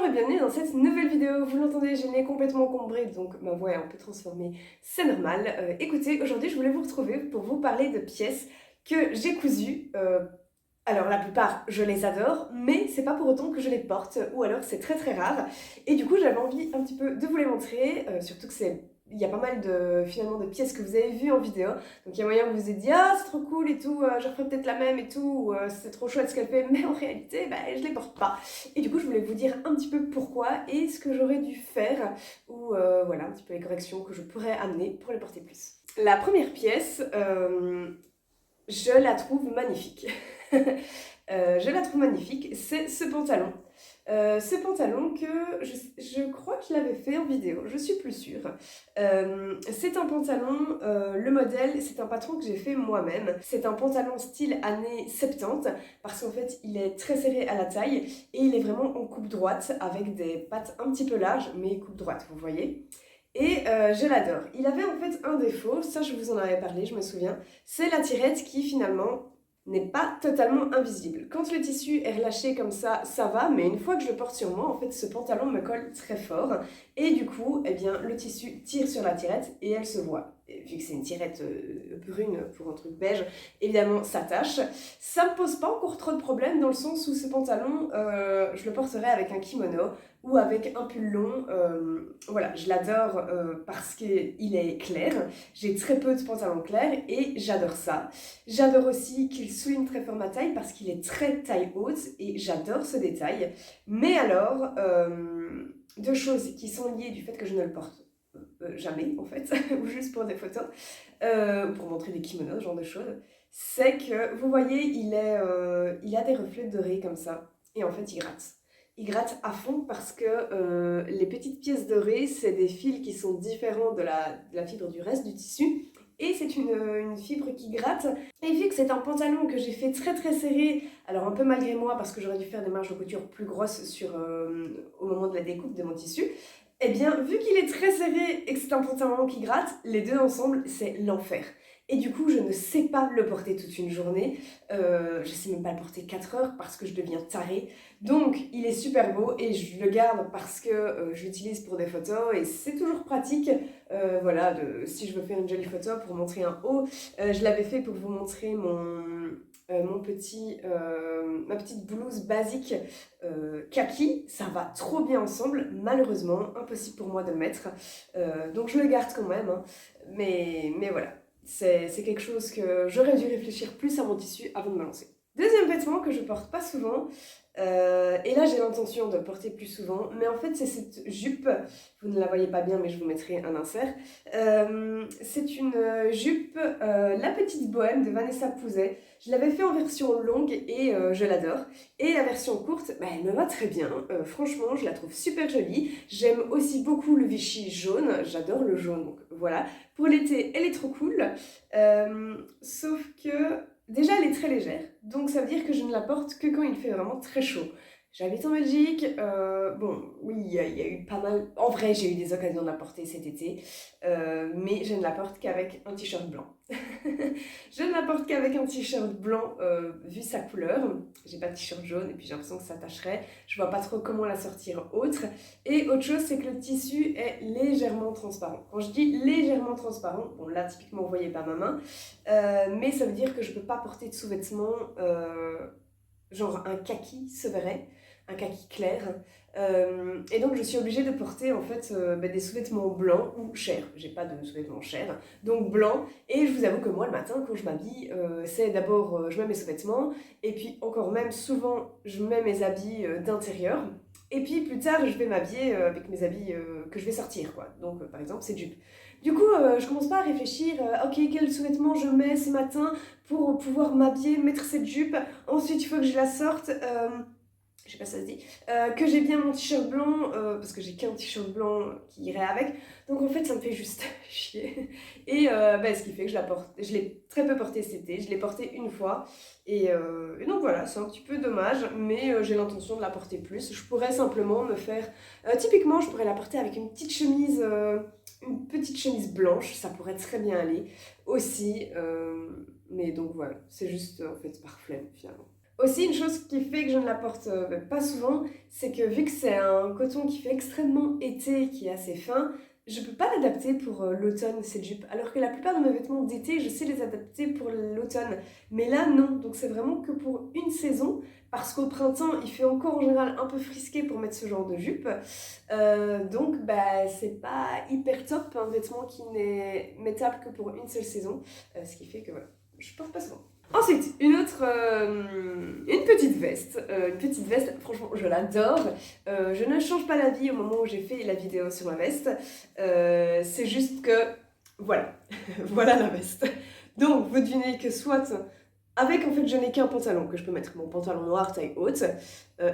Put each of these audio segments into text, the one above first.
et bienvenue dans cette nouvelle vidéo. Vous l'entendez, j'ai le nez complètement encombré, donc ma voix est un peu transformée, c'est normal. Écoutez, aujourd'hui je voulais vous retrouver pour vous parler de pièces que j'ai cousues. Alors la plupart je les adore, mais c'est pas pour autant que je les porte, ou alors c'est très très rare. Et du coup j'avais envie un petit peu de vous les montrer, surtout que il y a pas mal finalement de pièces que vous avez vues en vidéo, donc il y a moyen que vous vous ayez dit ah c'est trop cool et tout, je referai peut-être la même et tout, ou c'est trop chouette ce qu'elle fait, mais en réalité bah, je les porte pas. Et du coup je voulais vous dire un petit peu pourquoi et ce que j'aurais dû faire, ou voilà un petit peu les corrections que je pourrais amener pour les porter plus. La première pièce, je la trouve magnifique. Je la trouve magnifique, c'est ce pantalon. Ce pantalon que je crois que je l'avais fait en vidéo, je suis plus sûre. C'est un pantalon, le modèle, c'est un patron que j'ai fait moi-même. C'est un pantalon style années 70 parce qu'en fait il est très serré à la taille et il est vraiment en coupe droite avec des pattes un petit peu larges mais coupe droite, vous voyez. Et je l'adore. Il avait en fait un défaut, ça je vous en avais parlé, je me souviens, c'est la tirette qui finalement n'est pas totalement invisible. Quand le tissu est relâché comme ça va, mais une fois que je le porte sur moi, en fait, ce pantalon me colle très fort. Et du coup, eh bien, le tissu tire sur la tirette et elle se voit. Et vu que c'est une tirette brune pour un truc beige, évidemment, ça tâche. Ça me pose pas encore trop de problèmes dans le sens où ce pantalon, je le porterai avec un kimono ou avec un pull long. Voilà, je l'adore parce qu'il est clair. J'ai très peu de pantalons clairs et j'adore ça. J'adore aussi qu'il souligne très fort ma taille parce qu'il est très taille haute et j'adore ce détail. Mais alors, deux choses qui sont liées du fait que je ne le porte jamais en fait, ou juste pour des photos, ou pour montrer des kimonos, ce genre de choses, c'est que vous voyez, il a des reflets dorés comme ça, et en fait il gratte. Il gratte à fond parce que les petites pièces dorées, c'est des fils qui sont différents de la fibre du reste du tissu. Et c'est une fibre qui gratte. Et vu que c'est un pantalon que j'ai fait très très serré, alors un peu malgré moi parce que j'aurais dû faire des marges de couture plus grosses au moment de la découpe de mon tissu, eh bien vu qu'il est très serré et que c'est un pantalon qui gratte, les deux ensemble c'est l'enfer. Et du coup, je ne sais pas le porter toute une journée. Je sais même pas le porter 4 heures parce que je deviens tarée. Donc, il est super beau et je le garde parce que je l'utilise pour des photos et c'est toujours pratique. Voilà, si je veux faire une jolie photo pour montrer un haut, je l'avais fait pour vous montrer ma petite blouse basique kaki. Ça va trop bien ensemble. Malheureusement, impossible pour moi de le mettre. Donc, je le garde quand même. Hein. Mais voilà. C'est quelque chose que j'aurais dû réfléchir plus à mon tissu avant de me lancer. Deuxième vêtement que je porte pas souvent, et là j'ai l'intention de porter plus souvent, mais en fait c'est cette jupe, vous ne la voyez pas bien mais je vous mettrai un insert. C'est une jupe La Petite Bohème de Vanessa Pouzet. Je l'avais fait en version longue et je l'adore. Et la version courte, bah, elle me va très bien. Franchement, je la trouve super jolie. J'aime aussi beaucoup le Vichy jaune. J'adore le jaune, donc voilà. Pour l'été, elle est trop cool. Sauf que déjà, elle est très légère. Donc ça veut dire que je ne la porte que quand il fait vraiment très chaud. J'habite en Belgique, bon, oui, il y a eu pas mal... En vrai, j'ai eu des occasions de la porter cet été, mais je ne la porte qu'avec un t-shirt blanc. Je ne la porte qu'avec un t-shirt blanc, vu sa couleur. J'ai pas de t-shirt jaune, et puis j'ai l'impression que ça tacherait. Je vois pas trop comment la sortir autre. Et autre chose, c'est que le tissu est légèrement transparent. Quand je dis légèrement transparent, bon là, typiquement, vous voyez pas ma main, mais ça veut dire que je peux pas porter de sous-vêtements... genre un kaki se verrait, un kaki clair. Et donc je suis obligée de porter en fait des sous-vêtements blancs ou chers. J'ai pas de sous-vêtements chers, donc blancs. Et je vous avoue que moi le matin quand je m'habille, c'est d'abord je mets mes sous-vêtements et puis encore même souvent je mets mes habits d'intérieur. Et puis plus tard je vais m'habiller avec mes habits que je vais sortir quoi. Donc par exemple cette jupe. Du coup je commence pas à réfléchir ok quel sous-vêtement je mets ce matin pour pouvoir m'habiller, mettre cette jupe. Ensuite, il faut que je la sorte, je sais pas si ça se dit, que j'ai bien mon t-shirt blanc, parce que j'ai qu'un t-shirt blanc qui irait avec. Donc en fait, ça me fait juste chier. Et ce qui fait que je la porte. Je l'ai très peu portée cet été, je l'ai portée une fois. Et donc voilà, c'est un petit peu dommage, mais j'ai l'intention de la porter plus. Je pourrais simplement me faire... typiquement, je pourrais la porter avec une petite chemise blanche, ça pourrait très bien aller aussi. Mais donc voilà, c'est juste en fait par flemme finalement. Aussi, une chose qui fait que je ne la porte pas souvent, c'est que vu que c'est un coton qui fait extrêmement été, qui est assez fin, je peux pas l'adapter pour l'automne, cette jupe. Alors que la plupart de mes vêtements d'été, je sais les adapter pour l'automne. Mais là, non. Donc c'est vraiment que pour une saison, parce qu'au printemps, il fait encore en général un peu frisqué pour mettre ce genre de jupe. Donc, bah, c'est pas hyper top, un vêtement qui n'est mettable que pour une seule saison. Ce qui fait que voilà, je porte pas souvent. Ensuite, une petite veste. Une petite veste, franchement, je l'adore. Je ne change pas d'avis au moment où j'ai fait la vidéo sur ma veste. C'est juste que, voilà, voilà la veste. Donc, vous devinez que soit, avec en fait, je n'ai qu'un pantalon que je peux mettre, mon pantalon noir taille haute,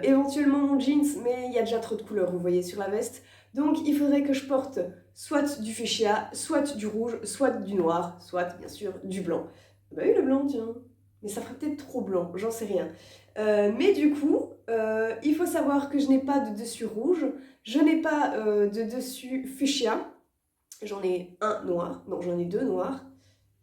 éventuellement mon jeans, mais il y a déjà trop de couleurs, vous voyez, sur la veste. Donc, il faudrait que je porte soit du fuchsia, soit du rouge, soit du noir, soit, bien sûr, du blanc. Bah oui, le blanc, tiens. Mais ça ferait peut-être trop blanc, j'en sais rien. Mais du coup, il faut savoir que je n'ai pas de dessus rouge, je n'ai pas de dessus fuchsia. J'en ai un noir, donc j'en ai deux noirs,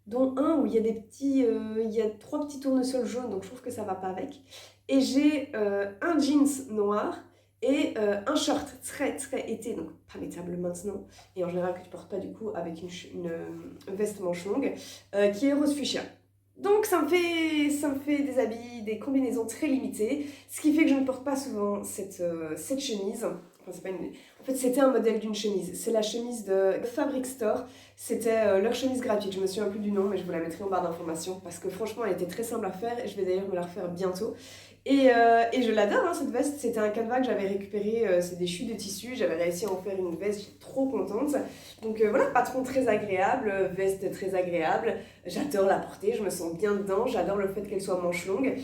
dont un où il y a des petits, il y a trois petits tournesols jaunes, donc je trouve que ça va pas avec. Et j'ai un jeans noir et un short très très été, donc pas mettable maintenant, et en général que tu portes pas du coup avec une veste manche longue, qui est rose fuchsia. Donc ça me fait des habits, des combinaisons très limitées, ce qui fait que je ne porte pas souvent cette chemise. Enfin, c'est pas une... En fait, c'était un modèle d'une chemise. C'est la chemise de Fabric Store. C'était leur chemise gratuite. Je me souviens plus du nom, mais je vous la mettrai en barre d'informations parce que franchement, elle était très simple à faire et je vais d'ailleurs me la refaire bientôt. Et je l'adore, hein, cette veste. C'était un canevas que j'avais récupéré, c'est des chutes de tissu. J'avais réussi à en faire une veste, j'étais trop contente. Donc voilà, patron très agréable, veste très agréable. J'adore la porter, je me sens bien dedans. J'adore le fait qu'elle soit manche longue,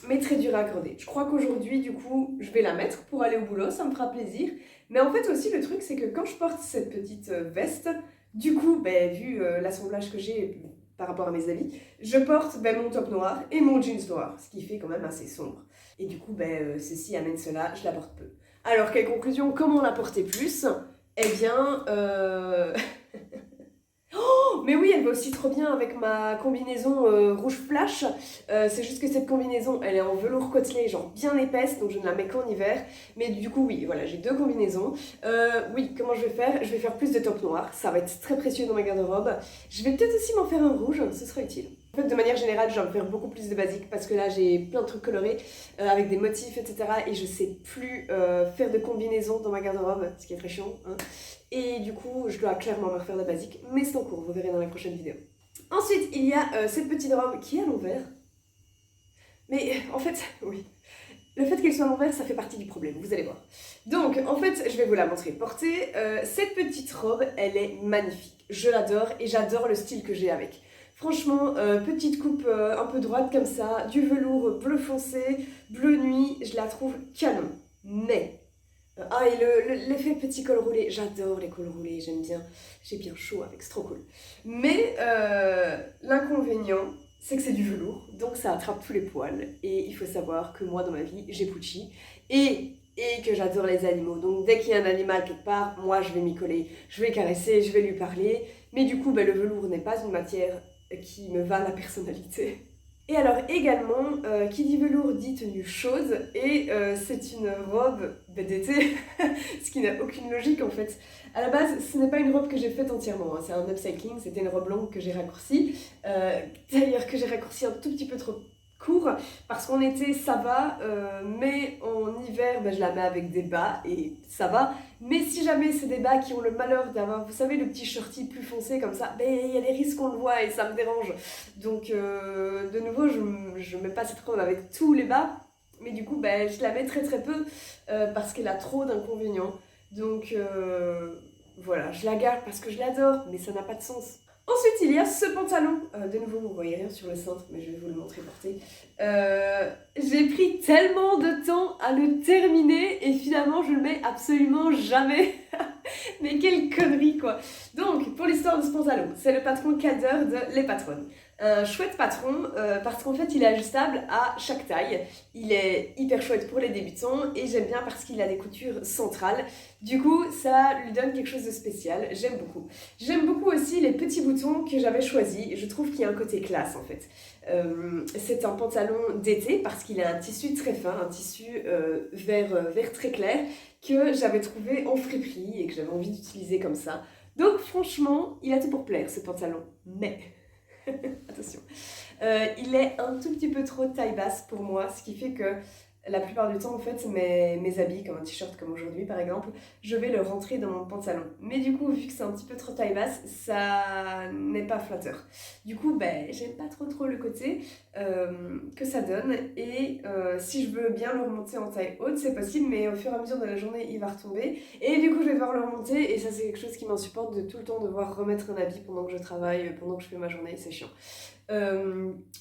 mais très dure à accorder. Je crois qu'aujourd'hui, du coup, je vais la mettre pour aller au boulot, ça me fera plaisir. Mais en fait aussi, le truc, c'est que quand je porte cette petite veste, du coup, ben, vu l'assemblage que j'ai par rapport à mes habits, je porte mon top noir et mon jeans noir, ce qui fait quand même assez sombre. Et du coup, ceci amène cela, je la porte peu. Alors, quelle conclusion, comment la porter plus? Eh bien, Oh, mais oui, elle va aussi trop bien avec ma combinaison rouge flash. C'est juste que cette combinaison, elle est en velours côtelé, genre bien épaisse, donc je ne la mets qu'en hiver. Mais du coup, oui, voilà, j'ai deux combinaisons. Oui, comment je vais faire? Je vais faire plus de top noir, ça va être très précieux dans ma garde-robe. Je vais peut-être aussi m'en faire un rouge, ce sera utile. En fait, de manière générale, je vais faire beaucoup plus de basiques parce que là, j'ai plein de trucs colorés avec des motifs, etc. Et je sais plus faire de combinaisons dans ma garde-robe, ce qui est très chiant, hein. Et du coup, je dois clairement me refaire de basique, mais c'est en cours, vous verrez dans la prochaine vidéo. Ensuite, il y a cette petite robe qui est à l'envers. Mais en fait, oui, le fait qu'elle soit à l'envers, ça fait partie du problème, vous allez voir. Donc, en fait, je vais vous la montrer portée. Cette petite robe, elle est magnifique. Je l'adore et j'adore le style que j'ai avec. Franchement, petite coupe un peu droite comme ça, du velours bleu foncé, bleu nuit, je la trouve canon. Mais ah, et l'effet petit col roulé, j'adore les cols roulés, j'aime bien, j'ai bien chaud avec, c'est trop cool. Mais l'inconvénient, c'est que c'est du velours, donc ça attrape tous les poils. Et il faut savoir que moi, dans ma vie, j'ai Pucci et que j'adore les animaux. Donc dès qu'il y a un animal quelque part, moi, je vais m'y coller, je vais caresser, je vais lui parler. Mais du coup, le velours n'est pas une matière qui me va la personnalité. Et alors également, qui dit velours dit tenue chaude, et c'est une robe d'été, ce qui n'a aucune logique en fait. À la base, ce n'est pas une robe que j'ai faite entièrement, hein. C'est un upcycling, c'était une robe longue que j'ai raccourcie, d'ailleurs que j'ai raccourci un tout petit peu trop court, parce qu'en été ça va, mais en hiver je la mets avec des bas et ça va. Mais si jamais c'est des bas qui ont le malheur d'avoir, vous savez, le petit shorty plus foncé comme ça, il y a des risques qu'on le voit et ça me dérange. Donc de nouveau, je mets pas cette robe avec tous les bas, mais du coup je la mets très très peu parce qu'elle a trop d'inconvénients. Donc voilà, je la garde parce que je l'adore, mais ça n'a pas de sens. Ensuite, il y a ce pantalon. De nouveau, vous ne voyez rien sur le cintre, mais je vais vous le montrer porté. J'ai pris tellement de temps à le terminer et finalement, je le mets absolument jamais. Mais quelle connerie quoi. Donc pour l'histoire de ce pantalon, c'est le patron Calder de Les Patronnes. Un chouette patron parce qu'en fait il est ajustable à chaque taille. Il est hyper chouette pour les débutants et j'aime bien parce qu'il a des coutures centrales. Du coup ça lui donne quelque chose de spécial, j'aime beaucoup. J'aime beaucoup aussi les petits boutons que j'avais choisis, je trouve qu'il y a un côté classe en fait. C'est un pantalon d'été parce qu'il a un tissu très fin, un tissu vert très clair que j'avais trouvé en friperie et que j'avais envie d'utiliser comme ça. Donc franchement, il a tout pour plaire ce pantalon. Mais, attention, il est un tout petit peu trop taille basse pour moi, ce qui fait que la plupart du temps, en fait, mes habits, comme un t-shirt comme aujourd'hui par exemple, je vais le rentrer dans mon pantalon. Mais du coup, vu que c'est un petit peu trop taille basse, ça n'est pas flatteur. Du coup, ben, j'aime pas trop le côté que ça donne. Et si je veux bien le remonter en taille haute, c'est possible, mais au fur et à mesure de la journée, il va retomber. Et du coup, je vais devoir le remonter. Et ça, c'est quelque chose qui m'insupporte de tout le temps devoir remettre un habit pendant que je travaille, pendant que je fais ma journée. C'est chiant.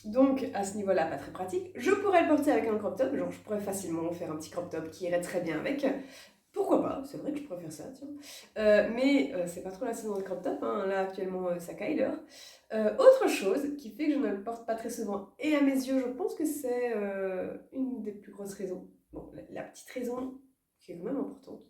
Donc à ce niveau-là, pas très pratique. Je pourrais le porter avec un crop top, genre je pourrais facilement faire un petit crop top qui irait très bien avec. Pourquoi pas, c'est vrai que je pourrais faire ça, tiens. Mais c'est pas trop la saison de crop top, hein. Là actuellement ça Kyler. Autre chose qui fait que je ne le porte pas très souvent, et à mes yeux je pense que c'est une des plus grosses raisons. Bon, la petite raison qui est quand même importante.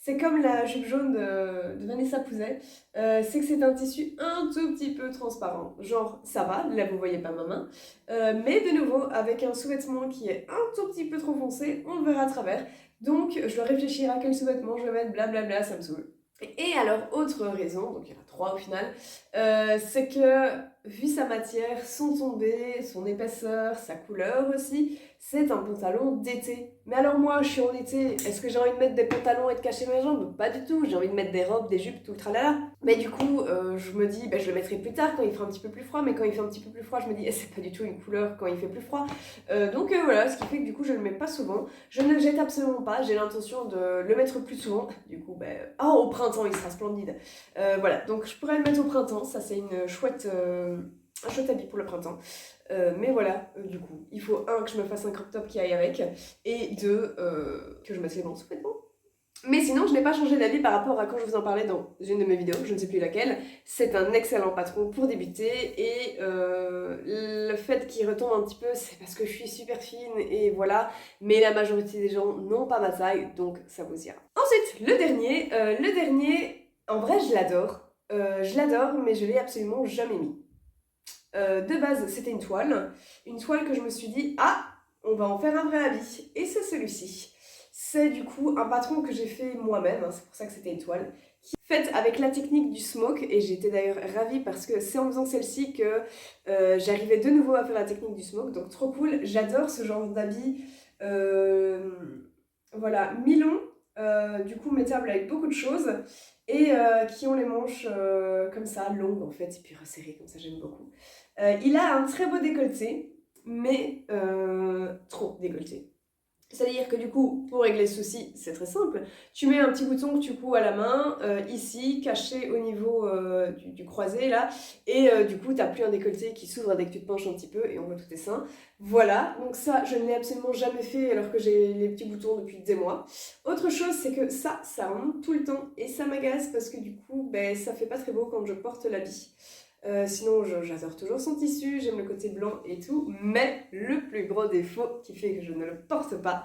C'est comme la jupe jaune de Vanessa Pouzet, c'est que c'est un tissu un tout petit peu transparent. Genre, ça va, là vous voyez pas ma main, mais de nouveau, avec un sous-vêtement qui est un tout petit peu trop foncé, on le verra à travers. Donc, je dois réfléchir à quel sous-vêtement je vais mettre, blablabla, ça me saoule. Et alors, autre raison, donc il y en a trois au final, c'est que vu sa matière, son tombé, son épaisseur, sa couleur aussi, c'est un pantalon d'été. Mais alors moi, je suis en été, est-ce que j'ai envie de mettre des pantalons et de cacher mes jambes? Pas du tout, j'ai envie de mettre des robes, des jupes, tout le tralala. Mais du coup, je me dis, je le mettrai plus tard quand il fera un petit peu plus froid, mais quand il fait un petit peu plus froid, je me dis, c'est pas du tout une couleur quand il fait plus froid. Donc voilà, ce qui fait que du coup, je le mets pas souvent. Je ne le jette absolument pas, j'ai l'intention de le mettre plus souvent. Du coup, au printemps, il sera splendide. Voilà, donc je pourrais le mettre au printemps, ça c'est une chouette... un chouette habit pour le printemps. Mais voilà, du coup, il faut un, que je me fasse un crop top qui aille avec, et deux, que je mette les bons sous-vêtements. Mais sinon, je n'ai pas changé d'avis par rapport à quand je vous en parlais dans une de mes vidéos, je ne sais plus laquelle. C'est un excellent patron pour débuter, et le fait qu'il retombe un petit peu, c'est parce que je suis super fine, et voilà. Mais la majorité des gens n'ont pas ma taille, donc ça vous ira. Ensuite, le dernier, en vrai, je l'adore, mais je l'ai absolument jamais mis. De base, c'était une toile que je me suis dit, ah, on va en faire un vrai habit. Et c'est celui-ci. C'est du coup un patron que j'ai fait moi-même, hein, c'est pour ça que c'était une toile, qui est faite avec la technique du smoke, et j'étais d'ailleurs ravie parce que c'est en faisant celle-ci que j'arrivais de nouveau à faire la technique du smoke, donc trop cool, j'adore ce genre d'habit, voilà, mi-long, du coup mettable avec beaucoup de choses, et qui ont les manches comme ça, longues en fait, et puis resserrées comme ça, j'aime beaucoup. Il a un très beau décolleté, mais trop décolleté. C'est-à-dire que du coup, pour régler ce souci, c'est très simple. Tu mets un petit bouton que tu couds à la main, ici, caché au niveau du croisé, là, et du coup, t'as plus un décolleté qui s'ouvre dès que tu te penches un petit peu, et on voit tous tes seins. Voilà, donc ça, je ne l'ai absolument jamais fait alors que j'ai les petits boutons depuis des mois. Autre chose, c'est que ça remonte tout le temps, et ça m'agace parce que du coup, ça fait pas très beau quand je porte l'habit. Sinon, j'adore toujours son tissu, j'aime le côté blanc et tout, mais le plus gros défaut qui fait que je ne le porte pas,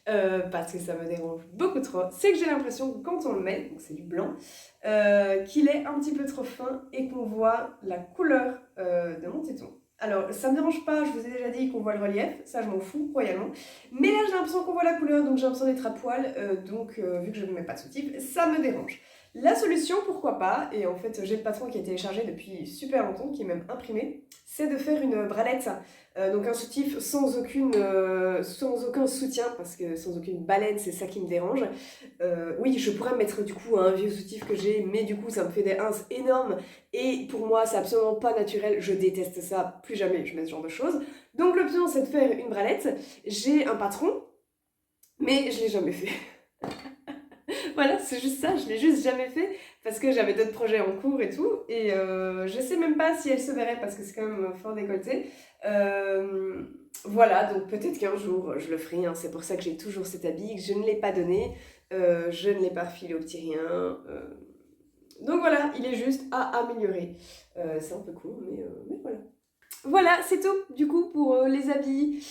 parce que ça me dérange beaucoup trop, c'est que j'ai l'impression que quand on le met, donc c'est du blanc, qu'il est un petit peu trop fin et qu'on voit la couleur de mon téton. Alors, ça me dérange pas, je vous ai déjà dit qu'on voit le relief, ça je m'en fous royalement, mais là j'ai l'impression qu'on voit la couleur, donc j'ai l'impression d'être à poil, donc vu que je ne mets pas de soutif, ça me dérange. La solution, pourquoi pas, et en fait j'ai le patron qui est téléchargé depuis super longtemps, qui est même imprimé, c'est de faire une bralette, donc un soutif sans aucun soutien, parce que sans aucune baleine, c'est ça qui me dérange. Oui, je pourrais mettre du coup un vieux soutif que j'ai, mais du coup ça me fait des ins énormes, et pour moi c'est absolument pas naturel, je déteste ça, plus jamais je mets ce genre de choses. Donc l'option c'est de faire une bralette, j'ai un patron, mais je l'ai jamais fait. Voilà, c'est juste ça, je l'ai juste jamais fait parce que j'avais d'autres projets en cours et tout, et je sais même pas si elle se verrait parce que c'est quand même fort décolleté. Voilà, donc peut-être qu'un jour je le ferai, hein. C'est pour ça que j'ai toujours cet habit, que je ne l'ai pas donné, je ne l'ai pas refilé au petit rien, Donc voilà, il est juste à améliorer. C'est un peu court, mais voilà. Voilà, c'est tout du coup pour les habits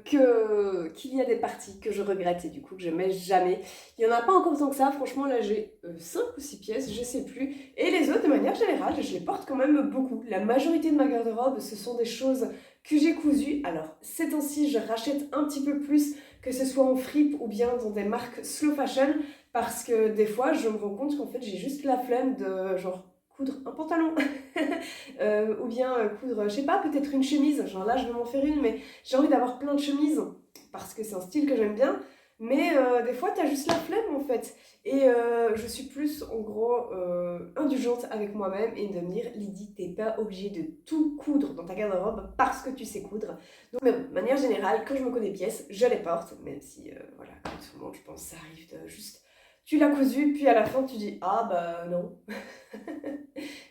qu'il y a des parties que je regrette et du coup que je mets jamais. Il n'y en a pas encore tant que ça, franchement là j'ai 5 ou 6 pièces, je sais plus. Et les autres de manière générale, je les porte quand même beaucoup. La majorité de ma garde-robe, ce sont des choses que j'ai cousues. Alors ces temps-ci, je rachète un petit peu plus, que ce soit en fripe ou bien dans des marques slow fashion, parce que des fois je me rends compte qu'en fait j'ai juste la flemme de genre coudre un pantalon ou bien coudre, je sais pas, peut-être une chemise. Genre là, je vais m'en faire une, mais j'ai envie d'avoir plein de chemises parce que c'est un style que j'aime bien. Mais des fois, t'as juste la flemme en fait. Et je suis plus en gros indulgente avec moi-même et de me dire, Lydie, t'es pas obligée de tout coudre dans ta garde-robe parce que tu sais coudre. Donc, mais bon, de manière générale, quand je me connais des pièces, je les porte, même si, voilà, comme tout le monde, je pense, ça arrive de juste. Tu l'as cousu, puis à la fin, tu dis, ah bah non.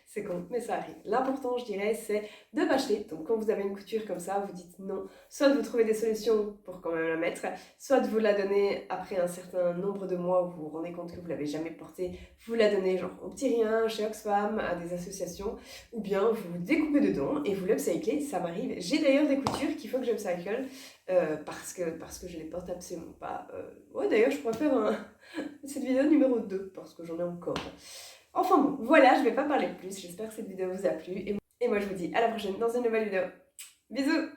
C'est con, mais ça arrive. L'important, je dirais, c'est de pas acheter. Donc, quand vous avez une couture comme ça, vous dites non. Soit de vous trouvez des solutions pour quand même la mettre, soit de vous la donner après un certain nombre de mois où vous vous rendez compte que vous l'avez jamais portée, vous la donnez genre au petit rien, chez Oxfam, à des associations, ou bien vous découpez dedans et vous l'upcyclez. Ça m'arrive. J'ai d'ailleurs des coutures qu'il faut que j'upcycle parce que je les porte absolument pas. Ouais, d'ailleurs, je pourrais faire cette vidéo numéro 2 parce que j'en ai encore. Enfin bon, voilà, je vais pas parler plus. J'espère que cette vidéo vous a plu. Et moi, je vous dis à la prochaine dans une nouvelle vidéo. Bisous!